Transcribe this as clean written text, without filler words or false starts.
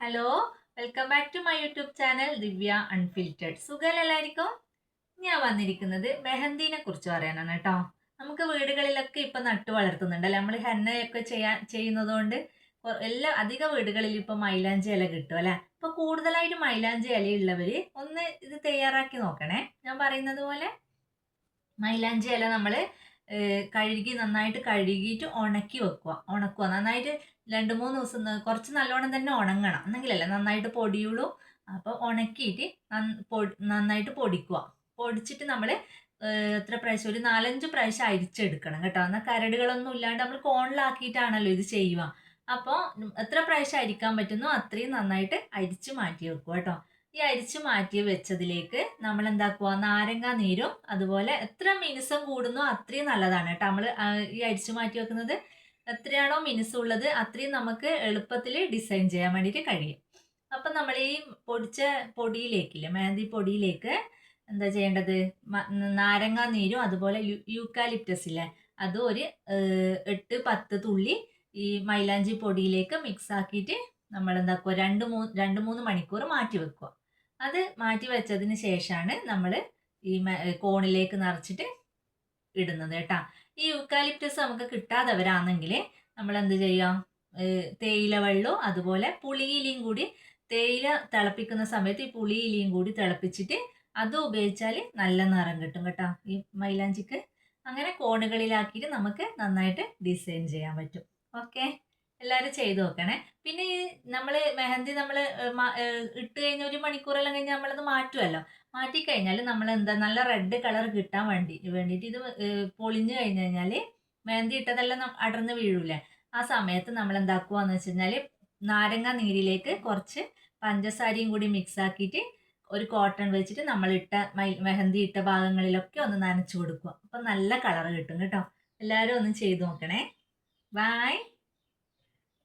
Hello, welcome back to my YouTube channel Divya unfiltered. സുഖമല്ലായിരിക്കും. ഞാൻ വന്നിരിക്കുന്നത് മെഹന്തിനെ കുറിച്ച് പറയാനാണ് കേട്ടോ. നമുക്ക് വീടുകളിലൊക്കെ ഇപ്പൊ നട്ടു വളർത്തുന്നുണ്ട് അല്ലെ. നമ്മൾ ഹെന്നയൊക്കെ ചെയ്യുന്നത് കൊണ്ട് എല്ലാ അധിക വീടുകളിൽ ഇപ്പൊ മൈലാഞ്ചി ഇല കിട്ടും അല്ലെ. ഇപ്പൊ കൂടുതലായിട്ട് മൈലാഞ്ചി ഇലയുള്ളവര് ഒന്ന് ഇത് തയ്യാറാക്കി നോക്കണേ. ഞാൻ പറയുന്നത് പോലെ മൈലാഞ്ചി ഇല നമ്മള് കഴുകി നന്നായിട്ട് കഴുകിയിട്ട് ഉണക്കുക നന്നായിട്ട് 2-3 ദിവസം കുറച്ച് നല്ലോണം തന്നെ ഉണങ്ങണം, എന്നെങ്കിലല്ലേ നന്നായിട്ട് പൊടിയുള്ളൂ. അപ്പോൾ ഉണക്കിയിട്ട് നന്നായിട്ട് പൊടിച്ചിട്ട് നമ്മൾ എത്ര പ്രാവശ്യം, ഒരു 4-5 പ്രാവശ്യം അരിച്ചെടുക്കണം കേട്ടോ. എന്നാൽ കരടുകളൊന്നും ഇല്ലാണ്ട് നമ്മൾ കോണിലാക്കിയിട്ടാണല്ലോ ഇത് ചെയ്യുക. അപ്പോൾ എത്ര പ്രാവശ്യം അരിക്കാൻ പറ്റുന്നോ അത്രയും നന്നായിട്ട് അരിച്ച് മാറ്റി വെക്കുക കേട്ടോ. ഈ അരിച്ചു മാറ്റി വെച്ചതിലേക്ക് നമ്മൾ എന്താക്കുക, നാരങ്ങ നീരും അതുപോലെ എത്ര മിനുസം കൂടുന്നോ അത്രയും നല്ലതാണ് കേട്ടോ. നമ്മൾ ഈ അരിച്ചു മാറ്റി വെക്കുന്നത് എത്രയാണോ മിനുസുള്ളത് അത്രയും നമുക്ക് എളുപ്പത്തിൽ ഡിസൈൻ ചെയ്യാൻ വേണ്ടിയിട്ട് കഴിയും. അപ്പം നമ്മൾ ഈ പൊടിച്ച പൊടിയിലേക്കില്ലേ, മെഹന്തി പൊടിയിലേക്ക് എന്താ ചെയ്യേണ്ടത്, നാരങ്ങ നീരും അതുപോലെ യൂക്കാലിപ്റ്റസ് ഇല്ലേ, അത് ഒരു 8-10 തുള്ളി ഈ മൈലാഞ്ചി പൊടിയിലേക്ക് മിക്സ് ആക്കിയിട്ട് നമ്മൾ എന്താക്കുക, 2-3 മണിക്കൂർ മാറ്റി വെക്കുക. അത് മാറ്റി വെച്ചതിന് ശേഷമാണ് നമ്മൾ ഈ കോണിലേക്ക് നിറച്ചിട്ട് ഇടുന്നത് കേട്ടാ. ഈ യൂക്കാലിപ്റ്റസ് നമുക്ക് കിട്ടാത്തവരാണെങ്കിൽ നമ്മൾ എന്ത് ചെയ്യാം, തേയില വെള്ളവും അതുപോലെ പുളിയിലയും കൂടി, തേയില തിളപ്പിക്കുന്ന സമയത്ത് ഈ പുളിയിലയും കൂടി തിളപ്പിച്ചിട്ട് അത് ഉപയോഗിച്ചാൽ നല്ല നിറം കിട്ടും കേട്ടോ ഈ മൈലാഞ്ചിക്ക്. അങ്ങനെ കോണുകളിലാക്കിയിട്ട് നമുക്ക് നന്നായിട്ട് ഡിസൈൻ ചെയ്യാൻ പറ്റും. ഓക്കെ, എല്ലാവരും ചെയ്ത് നോക്കണേ. പിന്നെ ഈ നമ്മൾ മെഹന്തി നമ്മൾ ഇട്ട് കഴിഞ്ഞ 1 മണിക്കൂറെല്ലാം കഴിഞ്ഞ് നമ്മളത് മാറ്റുമല്ലോ. മാറ്റിക്കഴിഞ്ഞാൽ നമ്മൾ എന്താ, നല്ല റെഡ് കളർ കിട്ടാൻ വേണ്ടിയിട്ട് ഇത് പൊളിഞ്ഞു കഴിഞ്ഞ് കഴിഞ്ഞാൽ മെഹന്തി ഇട്ടതെല്ലാം അടർന്ന് വീഴൂലേ. ആ സമയത്ത് നമ്മൾ എന്താക്കുവാന്ന് വെച്ച് കഴിഞ്ഞാൽ നാരങ്ങ നീരിലേക്ക് കുറച്ച് പഞ്ചസാരയും കൂടി മിക്സ് ആക്കിയിട്ട് ഒരു കോട്ടൺ വെച്ചിട്ട് നമ്മൾ മെഹന്തി ഇട്ട ഭാഗങ്ങളിലൊക്കെ ഒന്ന് നനച്ചു കൊടുക്കുക. അപ്പം നല്ല കളർ കിട്ടും കേട്ടോ. എല്ലാവരും ഒന്ന് ചെയ്ത് നോക്കണേ. ബൈ.